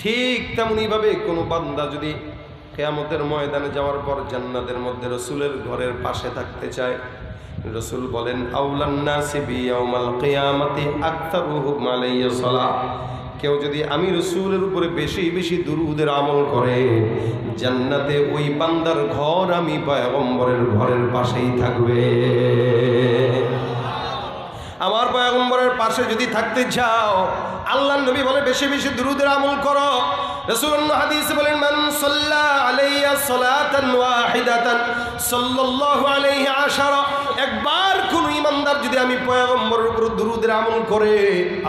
ঠিক তেমনিভাবে কোনো বান্দা যদি কিয়ামতের ময়দানে যাওয়ার পর জান্নাতের মধ্যে রাসূলের ঘরের পাশে থাকতে চায়, রাসূল বলেন আউলান নাসি বিয়াউমাল কিয়ামাতি আকতারুহুম আলাইয়া সালাহ। কেউ যদি আমি রাসূলের উপরে বেশি বেশি দুরূদের আমল করে, জান্নাতে ওই বান্দার ঘর আমি পয়গম্বরের ঘরের পাশেই থাকবে। আমার পয়গম্বরের পাশে যদি থাকতে চাও, আল্লাহর নবী বলে বেশি বেশি দুরূদের আমল করো। রাসূলুল্লাহ হাদিসে বলেন মান সাল্লা আলাইয়া সালাতান ওয়াহিদাতান সাল্লাল্লাহু আলাইহি আশারা। একবার কোন ইমানদার যদি আমি পয়গম্বরের উপর দুরূদের আমল করে,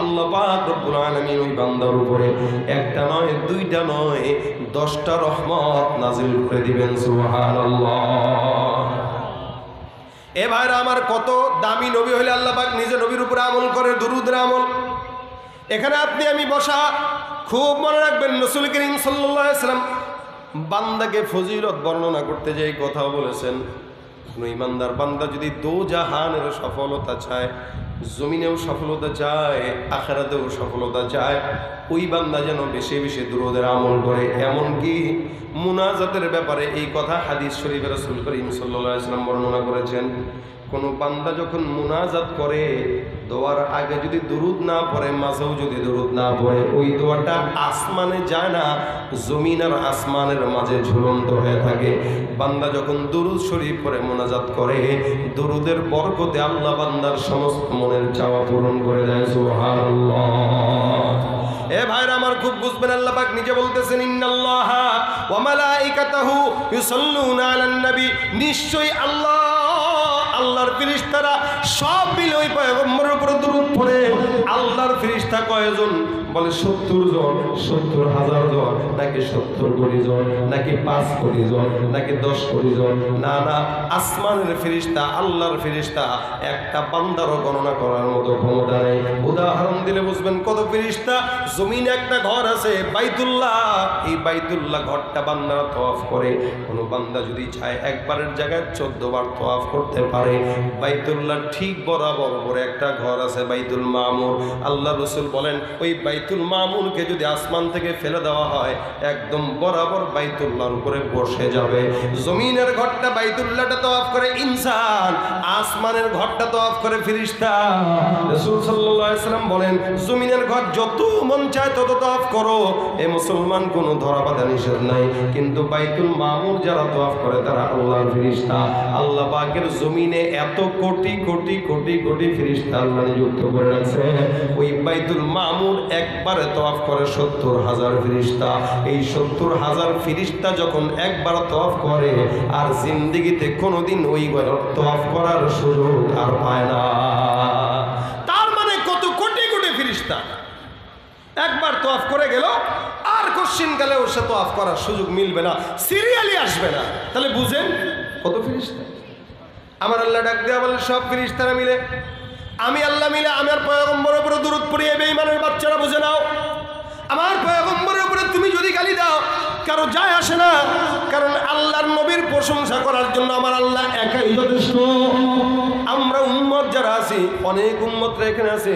আল্লাহ পাক রব্বুল আলামিন ওই বান্দার উপরে একটা নয় দুইটা নয় 10টা রহমত নাযিল করে দিবেন। সুবহানাল্লাহ। এ ভাইরা আমার, কত দামি নবী হইলে আল্লাহ পাক নিজে নবীর উপরে আমল করে, দুরূদের আমল। এখানে আপনি আমি বসা, খুব মনে রাখবেন রাসূল করিম সাল্লাল্লাহু আলাইহি ওয়াসাল্লাম বান্দাকে ফজিলত বর্ণনা করতে যেই কথা বলেছেন, কোন ইমানদার বান্দা যদি দোজাহানের সফলতা চায়, জমিনেও সফলতা চায়, আখিরাতেও সফলতা চায়, ওই বান্দা যেন বেশি বেশি দুরূদের আমল করে। এমনকি মুনাজাতের ব্যাপারে এই কথা হাদিস শরীফে রাসূল করিম সাল্লাল্লাহু আলাইহি ওয়াসাল্লাম বর্ণনা করেছেন। কোন বান্দা যখন মুনাজাত করে, দোয়ার আগে যদি দুরূদ না পড়ে, মাঝেও যদি দুরূদ না পড়ে, ওই দোয়াটা আসমানে যায় না, জমিন আর আসমানের মাঝে ঝুলন্ত হয়ে থাকে। বান্দা যখন দুরূদ শরীফ পড়ে মুনাজাত করে, দুরূদের বরকতে আল্লাহ বান্দার সমস্ত মনের চাওয়া পূরণ করে দেয়। সুবহানাল্লাহ। এ ভাইরা আমার, খুব বুঝবেন, আল্লাহ পাক নিজে বলতেছেন ইন্নাল্লাহা ওয়া মালাইকাতাহু ইউসাল্লুনা আলান নবী। নিশ্চয়ই আল্লাহর ফেরেশতারা সব মিলে ওই পয়গম্বরের উপর দুরূদ পড়ে। আল্লাহর ফেরেশতা কয়জন? বলে 70 জন, 70,000 জন, নাকি 70 কোটি জন, নাকি 5 কোটি জন, নাকি 10 কোটি জন? না না, আসমানের ফেরেশতা, আল্লাহর ফেরেশতা একটা বান্দারও গণনা করার মতো ক্ষমতা নেই। উদাহরণ দিলে বুঝবেন কত ফেরেশতা। জমিনে একটা ঘর আছে বাইতুল্লাহ, এই বাইতুল্লাহ ঘরটা বান্দারা তওয়াফ করে। কোনো বান্দা যদি চায় একবারের জায়গায় 14 বার তওয়াফ করতে পারে। বাইতুল্লাহ ঠিক বরাবর উপরে একটা ঘর আছে বাইতুল মামুর। আল্লাহ রাসূল বলেন ওই বাইতুল মামুরকে যদি আসমান থেকে ফেলে দেওয়া হয়, একদম বরাবর বাইতুল্লাহর উপরে বসে যাবে। জমিনের ঘরটা বাইতুল্লাহটা তওয়াফ করে ইনসান, আসমানের ঘরটা তওয়াফ করে ফেরেশতা। রাসূল সাল্লাল্লাহু আলাইহি ওয়াসাল্লাম বলেন জমিনের ঘর যত মন চায় তত তওয়াফ করো, এ মুসলমান কোনো ধরা বাঁধা নিষেধ নাই। কিন্তু বাইতুল মামুর যারা তওয়াফ করে তারা আল্লাহর ফেরেশতা। আল্লাহ পাকের জমিনে এত কোটি কোটি কোটি কোটি ফেরেশতা আল্লাহ নিযুক্ত করে রাখছে। ওই বাইতুল মামুর একবারে তওয়াফ করে 70,000 ফেরেশতা। এই 70,000 ফেরেশতা যখন একবার তওয়াফ করে, আর জিন্দেগিতে কোনোদিন ওই তওয়াফ করার সুযোগ আর পায় না। তার মানে কত কোটি কোটি ফেরেশতা একবার তওয়াফ করে গেল, আর কোশ্চিনকালে ওর সাথে তওয়াফ করার সুযোগ মিলবে না, সিরিয়ালি আসবে না। তাহলে বুঝেন কত ফেরেশতা। আমার আল্লাহ ডাক দেয়া বলে সব ফেরেশতারা মিলে, আমি আল্লাহ মিলে আমার পয়গম্বরের উপরে দুরূদ পড়িয়ে বেঈমানের বাচ্চারা বুঝে নাও, আমার পয়গম্বরের উপরে তুমি যদি গালি দাও কারো যায় আসে না, কারণ আল্লাহর নবীর প্রশংসা করার জন্য আমার আল্লাহ একাই যথেষ্ট। আমরা উম্মত যারা আছি, অনেক উম্মতরা এখানে আছে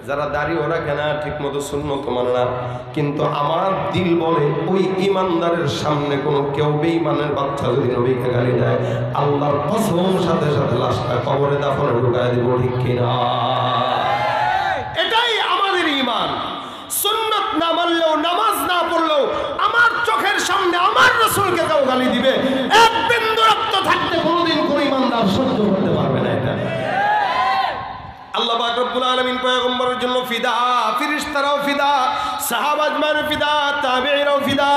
যারা দাড়িও রাখে না, ঠিক মতো সুন্নত মানে না, কিন্তু আমার দিল বলে ওই ইমানদারের সামনে কোনো কেউ বেঈমানের বাচ্চা যদি নবীকে গালি দেয়, আল্লাহর কসম সাথে সাথে লাশটা কবরে দাফনে ঢুকায় দিব, ঠিক কিনা? এটাই আমাদের ঈমান। সুন্নত না মানলেও, নামাজ না পড়লেও আমার চোখের সামনে আমার রাসূলকে কেউ গালি দিবে, এক বিন্দু রক্ত থাকতে কোনোদিন কোনো ইমানদার সহ্য করতে পারবে না। এটা আল্লাহ পাক রব্বুল আলামিন পয়গম্বরের জন্য ফিদা, ফেরেশতারাও ফিদা, সাহাবা আজমাইন ফিদা, তাবেঈরাও ফিদা,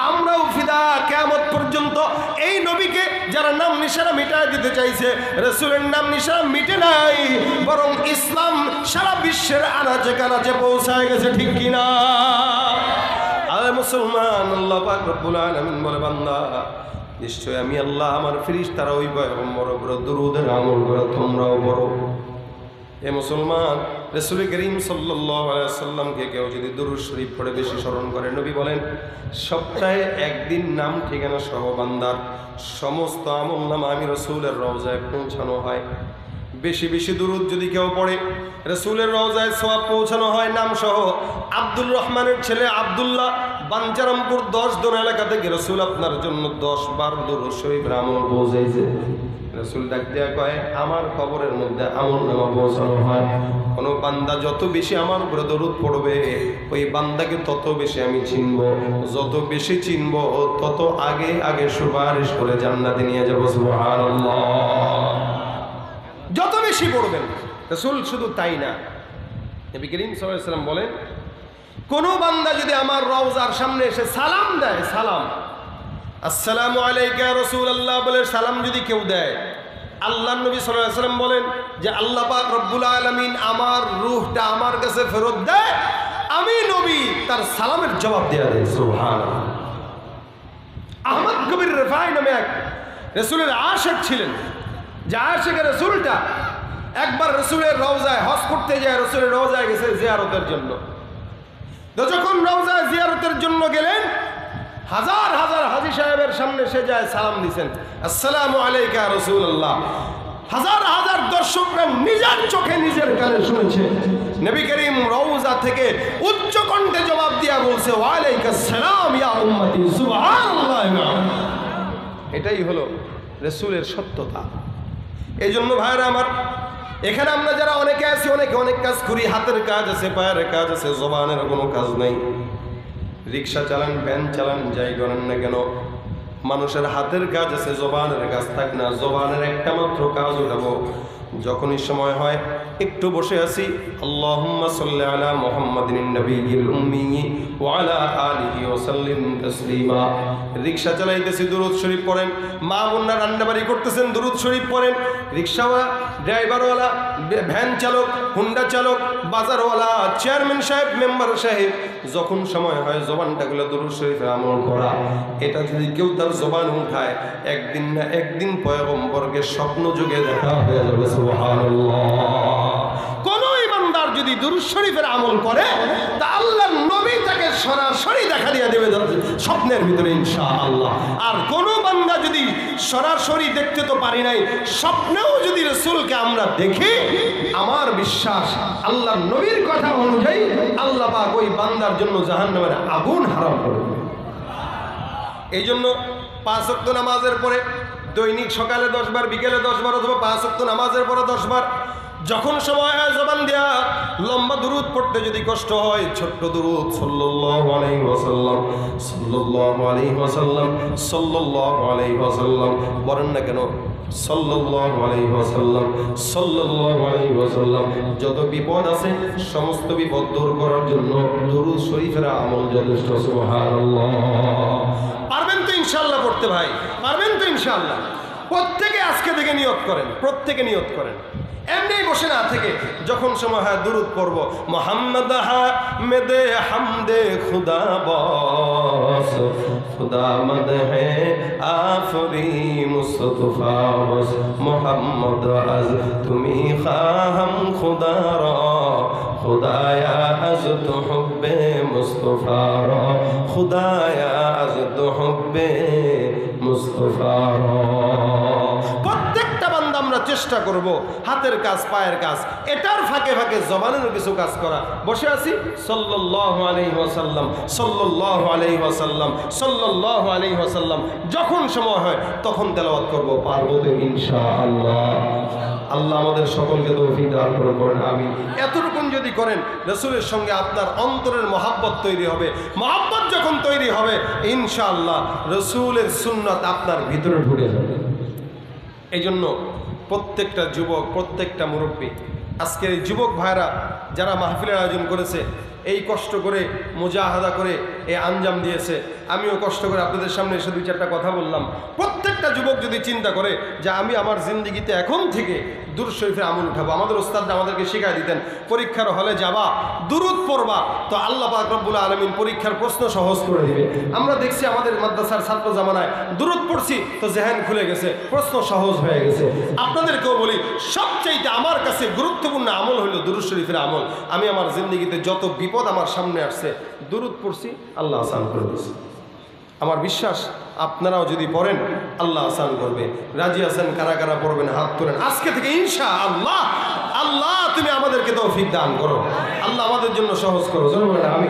আমরাও ফিদা। কিয়ামত পর্যন্ত এই নবীকে যারা নাম নিশানা মিটায় দিতে চাইছে, রাসূলের নাম নিশানা মিটে নাই, বরং ইসলাম সারা বিশ্বের আনাচে কানাচে পৌঁছায় গেছে, ঠিক কিনা? আরে মুসলমান, আল্লাহ পাক রব্বুল আলামিন বলে বান্দা নিশ্চয় আমি আল্লাহ আমার ফেরেশতারা ওই পয়গম্বরের উপর দুরূদের আমল করে তোমরাও পড়ো। এ মুসলমান, রাসূল করিম সাল্লাল্লাহু আলাইহি ওয়াসাল্লামকে কেউ যদি দুরূদ শরীফ পড়ে বেশি স্মরণ করে, নবী বলেন সপ্তাহে একদিন নাম ঠিকানা সহ বান্দার সমস্ত আমলনামা আমি রাসূলের রওজায় পৌঁছানো হয়। বেশি বেশি দুরুদ যদি কেউ পড়ে, রাসূলের রওজায় সওয়াব পৌঁছানো হয় নাম সহ। আব্দুর রহমানের ছেলে আব্দুল্লাহ বাঞ্চারামপুর 10 দোন এলাকা থেকে রাসূল আপনার জন্য 10 বার দুরূদ শরীফের আমল পৌঁছাইছে। রাসূল ডাক দিয়া কয়, আমার কবরের মধ্যে আমলনামা পৌঁছানো হয়, কোন বান্দা যত বেশি আমার উপরে দরুদ পড়বে ওই বান্দাকে তত বেশি আমি চিনব, যত বেশি চিনব তত আগে আগে সুপারিশ করে জান্নাতে নিয়ে যাব। সুবহানাল্লাহ। যত বেশি পড়বেন। রাসূল শুধু তাই না, নবী করিম সাল্লাল্লাহু আলাইহি ওয়াসাল্লাম বলেন, কোন বান্দা যদি আমার রওজার সামনে এসে সালাম দেয়, সালাম আসসালামু আলাইকা ইয়া রাসূলুল্লাহ বলে সালাম যদি কেউ দেয়, আল্লাহর নবী সাল্লাল্লাহু আলাইহি ওয়াসাল্লাম বলেন যে আল্লাহ পাক রব্বুল আলামিন আমার রূহটা আমার কাছে ফেরত দেয়, আমি নবী তার সালামের জবাব দেয়া দেয়। সুবহানাল্লাহ। আহমদ কবির রিফাই নামে এক রাসূলের আশিক ছিলেন, যে আশিক রাসূলটা একবার রাসূলের রওজায় হজ করতে যায়, রাসূলের রওজায় গেছে জিয়ারতের জন্য। তো যখন রওজায় জিয়ারতের জন্য গেলেন, হাজার হাজার হাজী সাহেবের সামনে সে যায় সালাম দিয়েছেন, আসসালামু আলাইকা ইয়া রাসূলুল্লাহ। হাজার হাজার দর্শকরা নিজের চোখে নিজের কানে শুনেছে নবী করিম রওজা থেকে উচ্চ কণ্ঠে জবাব দিয়া বলছে, ওয়া আলাইকাস সালাম ইয়া উম্মতি। সুবহানাল্লাহ। এটাই হলো রাসূলের সত্যতা। এই জন্য ভাইরা আমার, এখানে আমরা যারা অনেকে আছি, অনেকে অনেক কাজ করি, হাতের কাজ আছে, পায়ের কাজ আছে, জবানের কোনো কাজ নাই। রিক্সা চালান, ভ্যান চালান, যাই করেন না কেন, মানুষের হাতের কাজ আছে, জবানের কাজ থাক না। জবানের একটা মাত্র কাজ উঠাবো, যখনই সময় হয় একটু বসে আছি, আল্লাহুম্মা সাল্লি আলা মুহাম্মাদিন নবিয়্যিল উম্মি ওয়া আলা আলিহি ওয়া সাল্লিম তাসলিমা। রিকশা চালাইতেছি, দুরূদ শরীফ পড়েন। মা বোনরা রান্নাবাড়ি করতেছেন, দুরূদ শরীফ পড়েন। রিকশাওয়ালা, ড্রাইভারওয়ালা, ভ্যান চালক, হুন্ডা চালক, বাজারওয়ালা, চেয়ারম্যান সাহেব, মেম্বার সাহেব, যখন সময় হয় জবানটাগুলো দুরূদ শরীফের আমল করা। এটা যদি কেউ তার জবান উঠায়, একদিন না একদিন পয়গম্বরকে স্বপ্ন যুগে দেখা হয়ে যাবে। সুবহানাল্লাহ। কোন ইমানদার যদি দুরূদ শরীফের আমল করে, তা আল্লাহর নবী তাকে সরাসরি দেখা দিয়ে দেবে স্বপ্নের ভিতরে ইনশাআল্লাহ। আর কোন বান্দা যদি সরাসরি দেখতে তো পারি নাই, স্বপ্নেও যদি রাসূলকে আমরা দেখি, আমার বিশ্বাস আল্লাহর নবীর কথা অনুযায়ী আল্লাহ পাক ওই বান্দার জন্য জাহান্নামের আগুন হারাম করে দেবে। এই জন্য 5 ওয়াক্ত নামাজের পরে দৈনিক সকালে 10 বার, বিকেলে 10 বার, অথবা 5 ওয়াক্ত নামাজের পরে 10 বার, যখন সময় হয় জবান দেয়া লম্বা দুরূদ পড়তে যদি কষ্ট হয়, ছোট্ট দুরূদ সাল্লাল্লাহু আলাইহি ওয়াসাল্লাম, সাল্লাল্লাহু আলাইহি ওয়াসাল্লাম, সাল্লাল্লাহু আলাইহি ওয়াসাল্লাম বলেন না কেন, সাল্লাল্লাহু আলাইহি ওয়াসাল্লাম, সাল্লাল্লাহু আলাইহি ওয়াসাল্লাম। যত বিপদ আছে সমস্ত বিপদ দূর করার জন্য দুরূদ শরীফের আমল যথেষ্ট। সুবহানাল্লাহ। পারবেন তো ইনশাআল্লাহ পড়তে ভাই? পারবেন তো ইনশাআল্লাহ? প্রত্যেকে আজকে থেকে নিয়ত করেন, প্রত্যেকে নিয়ত করেন, এমনি বসে না থেকে যখন সময় হয় দুরূদ পড়ব। মুহাম্মদ হামিদে হামদে খুদা বস, খুদা মদহে আফরি মুস্তফা বস, মুহাম্মদ আজ তুমি খাহাম খুদা রা, খুদায়া আজ তো হুব্বে মুস্তফা রা, খুদায়া আজ তো হুব্বে মুস্তফা রা। প্রত্যেকটা বান্দা আমরা চেষ্টা করব হাতের কাজ, পায়ের কাজ, এটার ফাঁকে ফাঁকে জবানেরও কিছু কাজ করা। বসে আছি, সাল্লাল্লাহু আলাইহি ওয়াসাল্লাম, সাল্লাল্লাহু আলাইহি ওয়াসাল্লাম, সাল্লাল্লাহু আলাইহি ওয়াসাল্লাম, যখন সময় হয় তখন তেলাওয়াত করব। পারবো তো ইনশাআল্লাহ। আল্লাহ আমাদের সকলকে তৌফিক দান করুন, আমিন। এতটুকু যদি করেন, রাসূলের সঙ্গে আপনার অন্তরের মহব্বত তৈরি হবে। মহব্বত যখন তৈরি হবে, ইনশাআল্লাহ রাসূলের সুন্নাত আপনার ভিতরে ঢুকে যাবে। এই জন্য প্রত্যেকটা যুবক, প্রত্যেকটা মুরব্বী, আজকের এই যুবক ভাইরা যারা মাহফিলের আয়োজন করেছে, এই কষ্ট করে মুজাহাদা করে এই আঞ্জাম দিয়েছে, আমিও কষ্ট করে আপনাদের সামনে এসে 2-4টা কথা বললাম। প্রত্যেকটা যুবক যদি চিন্তা করে যে আমি আমার জিন্দেগিতে এখন থেকে দুরূদ শরীফের আমল উঠাবো। আমাদের ওস্তাদরা আমাদেরকে শিখাই দিতেন, পরীক্ষার হলে যাবা, দুরূদ পড়বা, তো আল্লাহ পাক রব্বুল আলামিন পরীক্ষার প্রশ্ন সহজ করে দিবে। আমরা দেখছি আমাদের মাদ্রাসার ছাত্র জামানায় দুরূদ পড়ছি তো জেহেন খুলে গেছে, প্রশ্ন সহজ হয়ে গেছে। আপনাদেরকেও বলি, সবচাইতে আমার কাছে গুরুত্বপূর্ণ আমল হলো দুরূদ শরীফের আমল। আমি আমার জিন্দেগিতে যত বিপদ আমার সামনে আসছে, দুরূদ পড়ছি, আল্লাহ আসান করে দিয়েছে। আমার বিশ্বাস আপনারাও যদি পড়েন আল্লাহ আসান করবে। রাজি আছেন? কারা কারা পড়বেন হাত তোলেন। আজকে থেকে ইনশাআল্লাহ আল্লাহ তুমি আমাদেরকে তৌফিক দান করো, আল্লাহ আমাদের জন্য সহজ করো। আমি